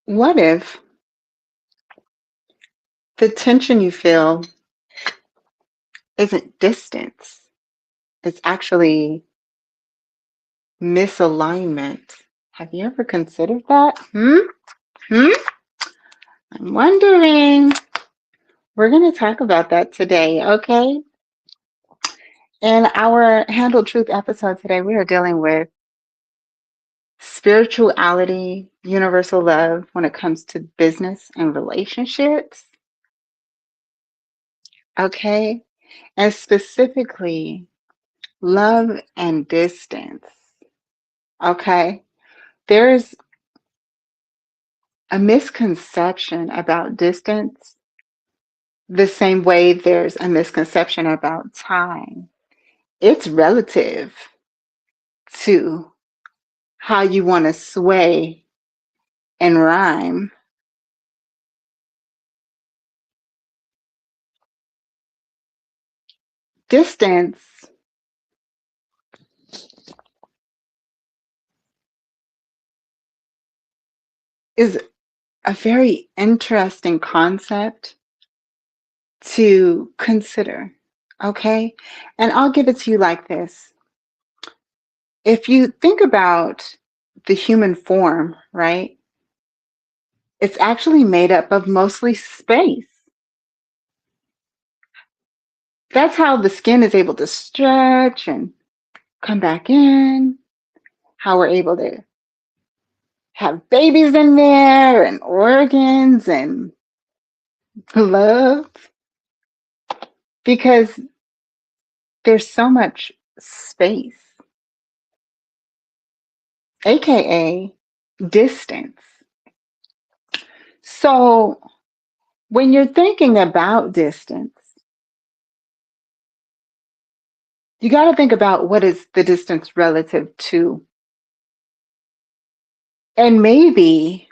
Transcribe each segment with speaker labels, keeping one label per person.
Speaker 1: What if the tension you feel isn't distance? It's actually misalignment. Have you ever considered that? Hmm? I'm wondering. We're going to talk about that today, okay? In our Handle Truth episode today, we are dealing with spirituality, universal love when it comes to business and relationships, okay? And specifically, love and distance, okay? There's a misconception about distance, the same way there's a misconception about time. It's relative to how you want to sway and rhyme. Distance is a very interesting concept to consider, okay? And I'll give it to you like this. If you think about the human form, right, it's actually made up of mostly space. That's how the skin is able to stretch and come back in, how we're able to have babies in there and organs and love, because there's so much space, aka distance. So when you're thinking about distance, you got to think about what is the distance relative to. And maybe,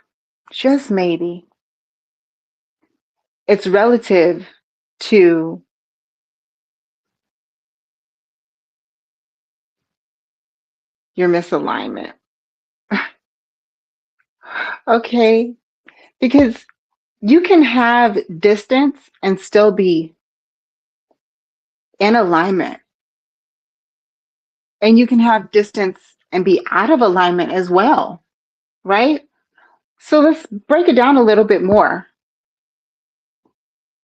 Speaker 1: just maybe, it's relative to your misalignment. Okay? Because you can have distance and still be in alignment. And you can have distance and be out of alignment as well, right? So let's break it down a little bit more.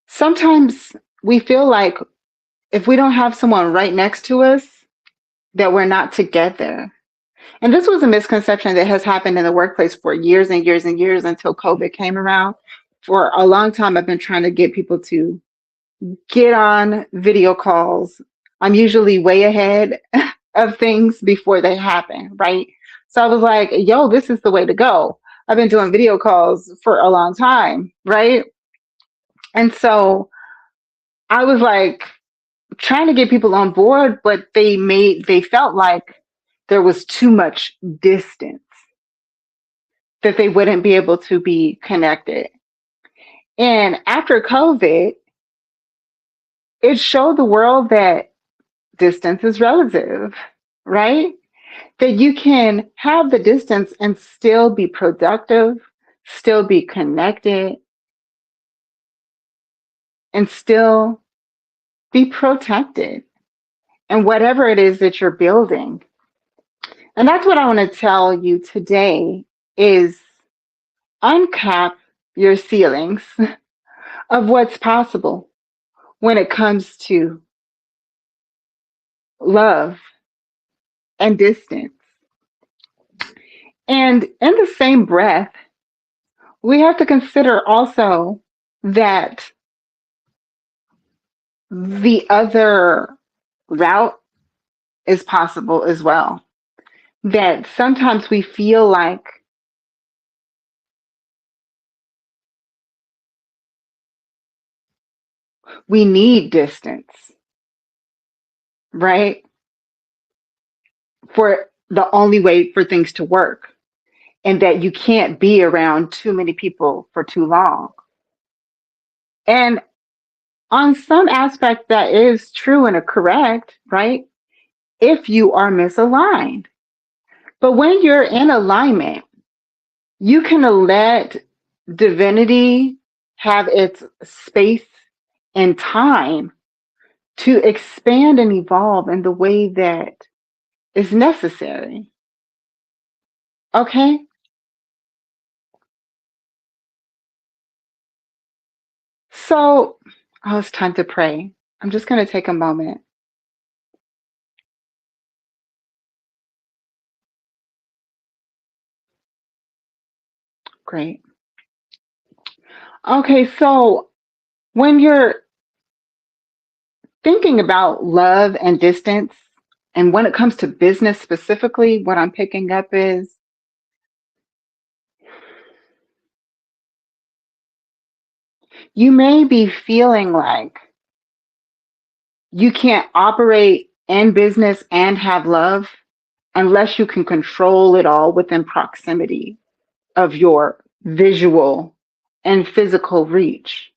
Speaker 1: Sometimes we feel like if we don't have someone right next to us, that we're not together. And this was a misconception that has happened in the workplace for years and years and years until COVID came around. For a long time, I've been trying to get people to get on video calls. I'm usually way ahead of things before they happen, right? So I was like, yo, this is the way to go. I've been doing video calls for a long time, right? And so I was like trying to get people on board, but they felt like there was too much distance, that they wouldn't be able to be connected. And after COVID, it showed the world that distance is relative, right? That you can have the distance and still be productive, still be connected, and still be protected in whatever it is that you're building. And that's what I want to tell you today is uncap your ceilings of what's possible when it comes to love and distance. And in the same breath, we have to consider also that the other route is possible as well. That sometimes we feel like we need distance, right? For the only way for things to work, and that you can't be around too many people for too long. And on some aspect, that is true and correct, right? If you are misaligned. But when you're in alignment, you can let divinity have its space and time to expand and evolve in the way that is necessary. Okay? So, oh, it's time to pray. I'm just going to take a moment. Great. Okay, so when you're thinking about love and distance, and when it comes to business specifically, what I'm picking up is you may be feeling like you can't operate in business and have love unless you can control it all within proximity of your visual and physical reach.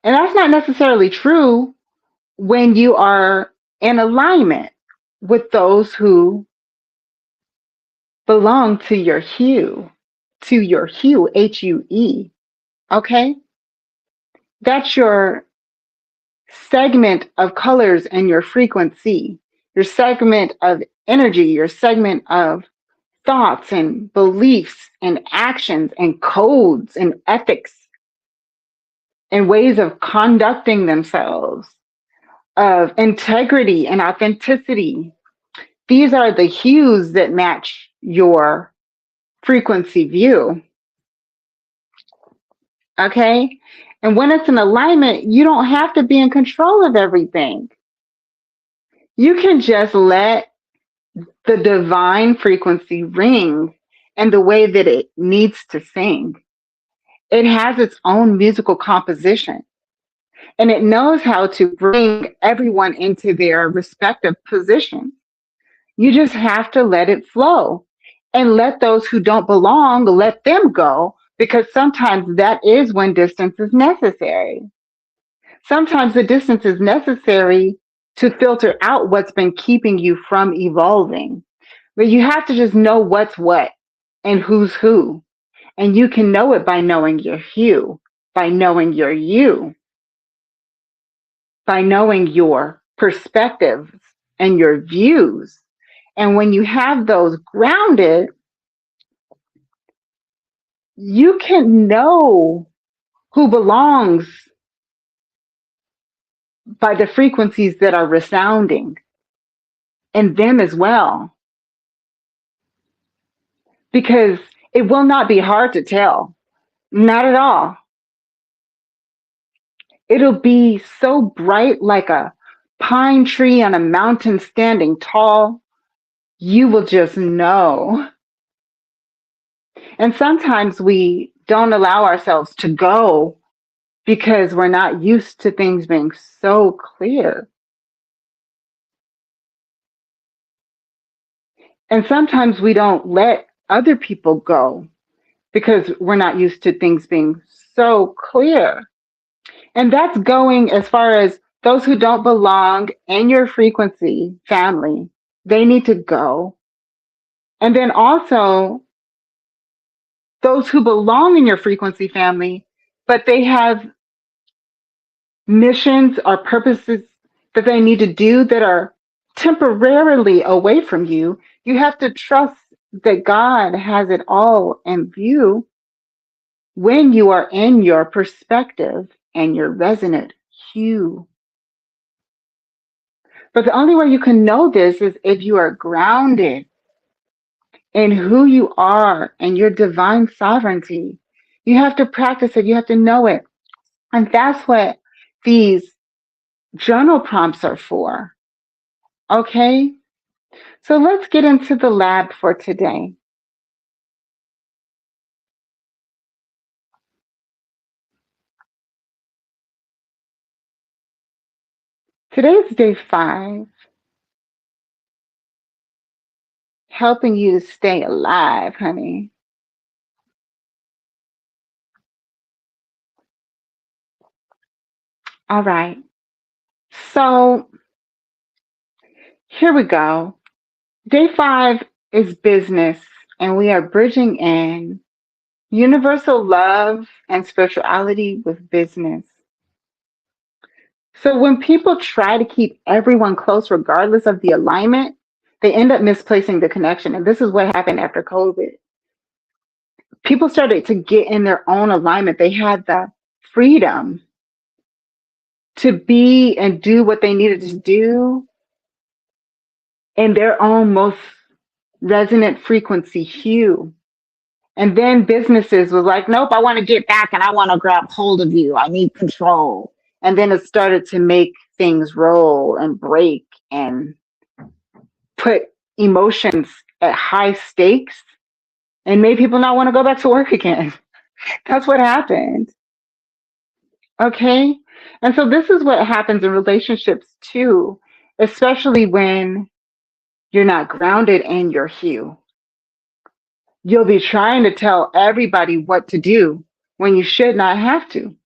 Speaker 1: And that's not necessarily true when you are in alignment with those who belong to your hue, HUE. Okay? That's your segment of colors and your frequency, your segment of energy, your segment of thoughts and beliefs and actions and codes and ethics and ways of conducting themselves, of integrity and authenticity. These are the hues that match your frequency view. Okay? And when it's in alignment, you don't have to be in control of everything. You can just let the divine frequency ring in the way that it needs to sing. It has its own musical composition and it knows how to bring everyone into their respective position. You just have to let it flow and let those who don't belong, let them go, because sometimes that is when distance is necessary. Sometimes the distance is necessary to filter out what's been keeping you from evolving. But you have to just know what's what and who's who. And you can know it by knowing your hue, by knowing your you, by knowing your perspectives and your views. And when you have those grounded, you can know who belongs by the frequencies that are resounding in them as well. Because it will not be hard to tell. Not at all. It'll be so bright like a pine tree on a mountain standing tall. You will just know. And sometimes we don't allow ourselves to go because we're not used to things being so clear. And sometimes we don't let other people go because we're not used to things being so clear. And that's going as far as those who don't belong in your frequency family, they need to go. And then also those who belong in your frequency family, but they have missions or purposes that they need to do that are temporarily away from you, you have to trust that God has it all in view when you are in your perspective and your resonant hue. But the only way you can know this is if you are grounded in who you are and your divine sovereignty. You have to practice it, you have to know it. And that's what these journal prompts are for. Okay? So let's get into the lab for today. Today's day 5, helping you to stay alive, honey. All right. So here we go. Day 5 is business, and we are bridging in Universal love and spirituality with business. So when people try to keep everyone close, regardless of the alignment, they end up misplacing the connection. And this is what happened after COVID. People started to get in their own alignment. They had the freedom to be and do what they needed to do in their own most resonant frequency hue. And then businesses was like, nope, I want to get back and I want to grab hold of you. I need control. And then it started to make things roll and break and put emotions at high stakes and made people not want to go back to work again. That's what happened. Okay. And so this is what happens in relationships too, especially when you're not grounded in your hue. You'll be trying to tell everybody what to do when you should not have to.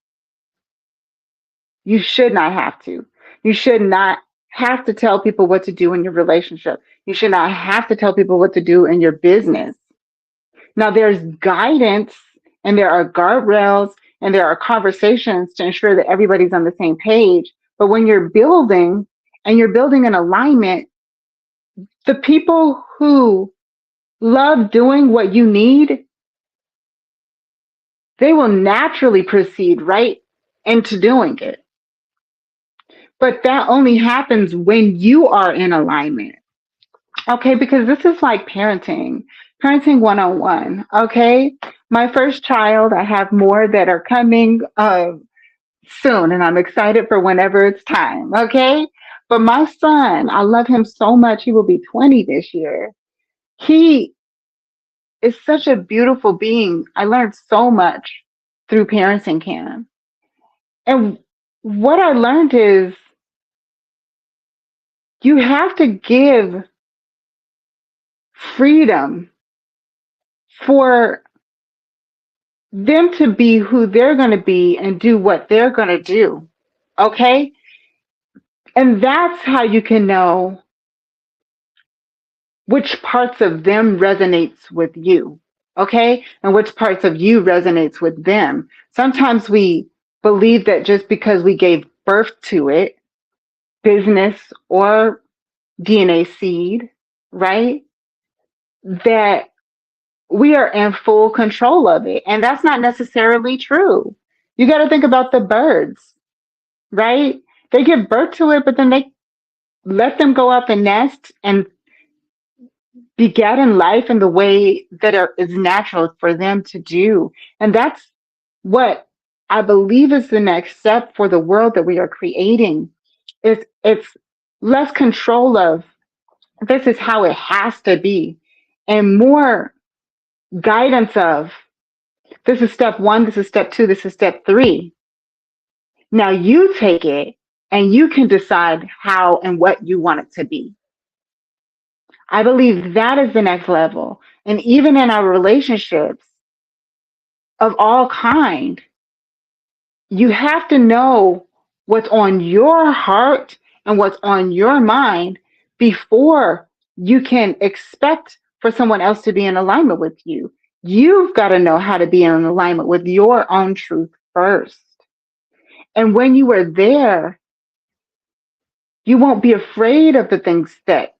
Speaker 1: You should not have to. You should not have to tell people what to do in your relationship. You should not have to tell people what to do in your business. Now, there's guidance and there are guardrails and there are conversations to ensure that everybody's on the same page. But when you're building and you're building an alignment, the people who love doing what you need, they will naturally proceed right into doing it. But that only happens when you are in alignment. Okay, because this is like parenting 101. Okay, my first child, I have more that are coming soon, and I'm excited for whenever it's time. Okay, but my son, I love him so much. He will be 20 this year. He is such a beautiful being. I learned so much through parenting camp. And what I learned is you have to give freedom for them to be who they're going to be and do what they're going to do. Okay? And that's how you can know which parts of them resonates with you. Okay? And which parts of you resonates with them. Sometimes we believe that just because we gave birth to it, business or DNA seed, right? That we are in full control of it. And that's not necessarily true. You got to think about the birds, right? They give birth to it, but then they let them go up and nest and beget in life in the way that is natural for them to do. And that's what I believe is the next step for the world that we are creating. It's less control of this is how it has to be and more guidance of this is step one, this is step two, this is step three. Now you take it and you can decide how and what you want it to be. I believe that is the next level. And even in our relationships of all kind, you have to know what's on your heart and what's on your mind before you can expect for someone else to be in alignment with you. You've got to know how to be in alignment with your own truth first. And when you are there, you won't be afraid of the things that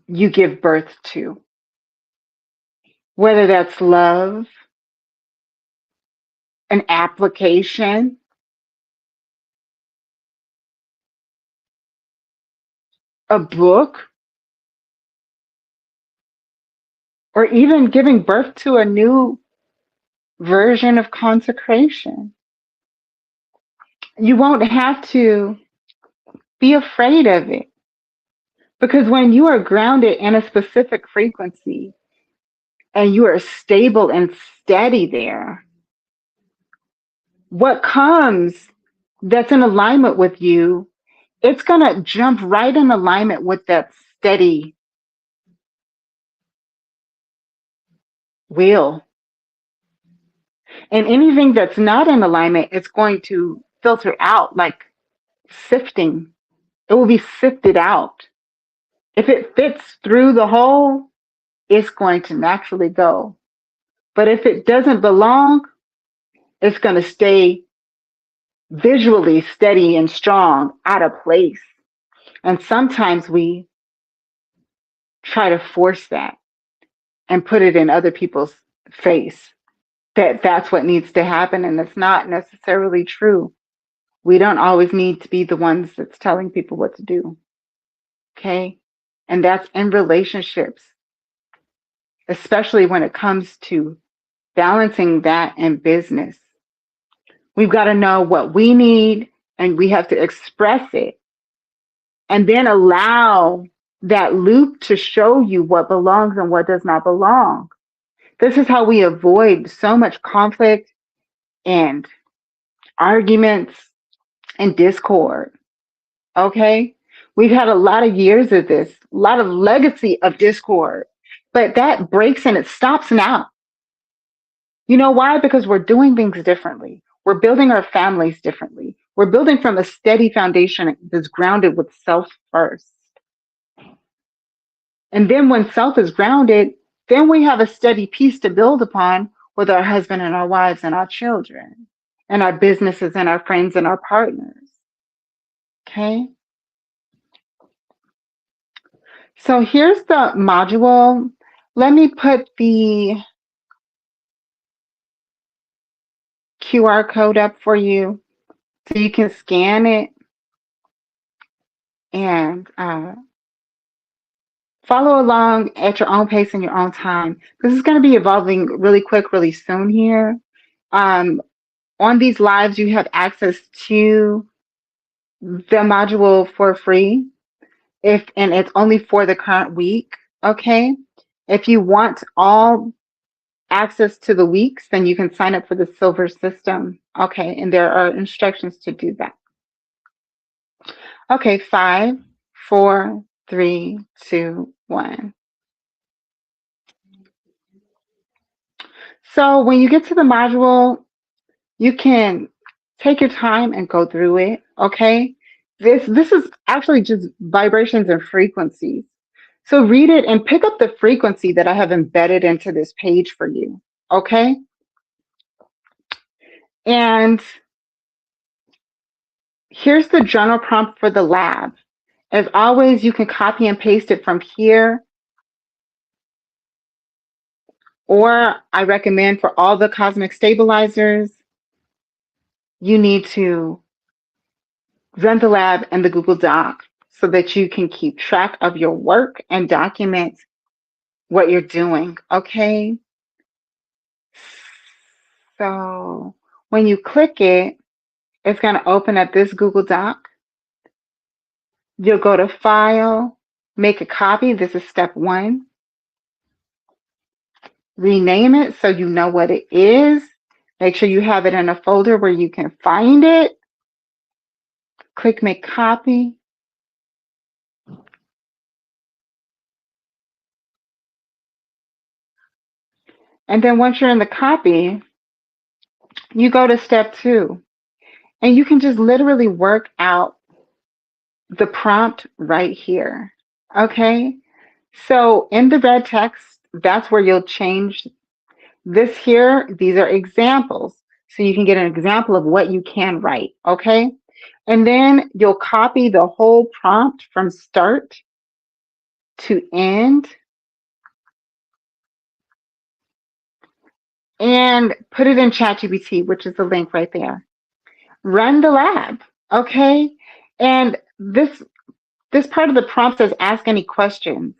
Speaker 1: you give birth to, whether that's love, an application, a book, or even giving birth to a new version of consecration. You won't have to be afraid of it because when you are grounded in a specific frequency and you are stable and steady there, what comes that's in alignment with you, it's going to jump right in alignment with that steady will. And anything that's not in alignment, it's going to filter out like sifting. It will be sifted out. If it fits through the hole, it's going to naturally go. But if it doesn't belong, it's going to stay visually steady and strong, out of place. And sometimes we try to force that and put it in other people's face that that's what needs to happen. And it's not necessarily true. We don't always need to be the ones that's telling people what to do. Okay. And that's in relationships, especially when it comes to balancing that in business. We've got to know what we need and we have to express it and then allow that loop to show you what belongs and what does not belong. This is how we avoid so much conflict and arguments and discord. Okay? We've had a lot of years of this, a lot of legacy of discord, but that breaks and it stops now. You know why? Because we're doing things differently. We're building our families differently. We're building from a steady foundation that's grounded with self first. And then when self is grounded, then we have a steady piece to build upon with our husband and our wives and our children and our businesses and our friends and our partners. Okay. So here's the module. Let me put the QR code up for you so you can scan it and follow along at your own pace and your own time. This is going to be evolving really quick, really soon here. Um, on these lives, you have access to the module for free. And it's only for the current week. Okay. If you want all access to the weeks, then you can sign up for the silver system. Okay. And there are instructions to do that. Okay. 5, 4, 3, 2, 1. So when you get to the module, you can take your time and go through it. Okay. This is actually just vibrations and frequencies. So read it and pick up the frequency that I have embedded into this page for you. Okay. And here's the journal prompt for the lab. As always, you can copy and paste it from here, or I recommend for all the cosmic stabilizers, you need to run the lab in the Google Doc so that you can keep track of your work and document what you're doing. Okay. So when you click it, it's going to open up this Google Doc. You'll go to File, make a copy. This is step 1. Rename it so you know what it is. Make sure you have it in a folder where you can find it. Click Make Copy. And then once you're in the copy, you go to step 2. And you can just literally work out the prompt right here. Okay? So in the red text, that's where you'll change this here. These are examples. So you can get an example of what you can write. Okay? And then you'll copy the whole prompt from start to end and put it in ChatGPT, which is the link right there. Run the lab. Okay? And this part of the prompt says ask any questions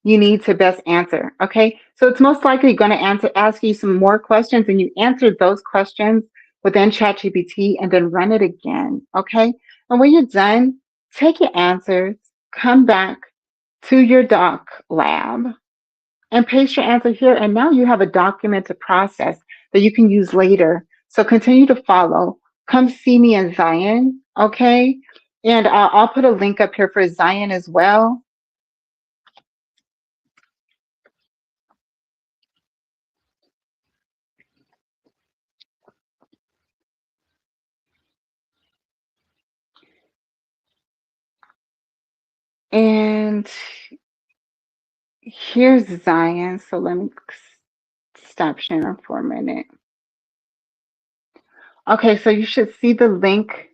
Speaker 1: you need to best answer. Okay. So it's most likely going to ask you some more questions and you answer those questions within ChatGPT and then run it again. Okay. And when you're done, take your answers, come back to your doc lab and paste your answer here. And now you have a documented process that you can use later. So continue to follow. Come see me in Zion. Okay. And I'll put a link up here for Zion as well. And here's Zion. So let me Stop sharing for a minute. Okay, so you should see the link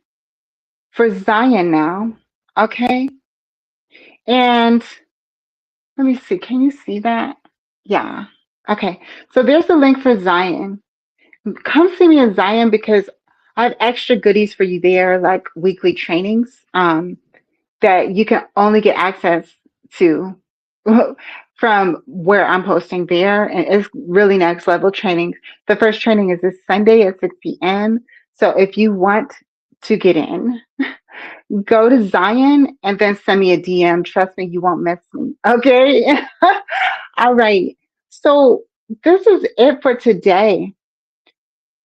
Speaker 1: for Zion now. Okay. And let me see. Can you see that? Yeah. Okay. So there's the link for Zion. Come see me in Zion because I have extra goodies for you there, like weekly trainings that you can only get access to from where I'm posting there. And it's really next level training. The first training is this Sunday at 6 p.m. So if you want to get in, go to Zion and then send me a DM. Trust me, you won't miss me. Okay. All right. So this is it for today.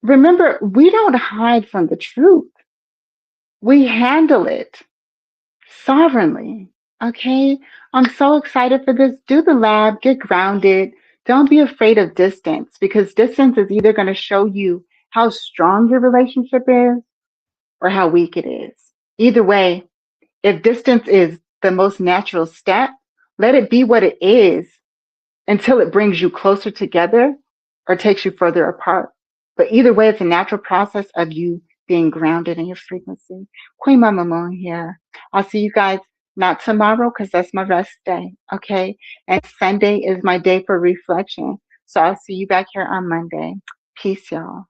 Speaker 1: Remember, we don't hide from the truth. We handle it sovereignly. Okay. I'm so excited for this. Do the lab, get grounded. Don't be afraid of distance because distance is either going to show you how strong your relationship is or how weak it is. Either way, if distance is the most natural step, let it be what it is until it brings you closer together or takes you further apart. But either way, it's a natural process of you being grounded in your frequency. Queen Mama Moon here. I'll see you guys not tomorrow because that's my rest day. Okay. And Sunday is my day for reflection. So I'll see you back here on Monday. Peace, y'all.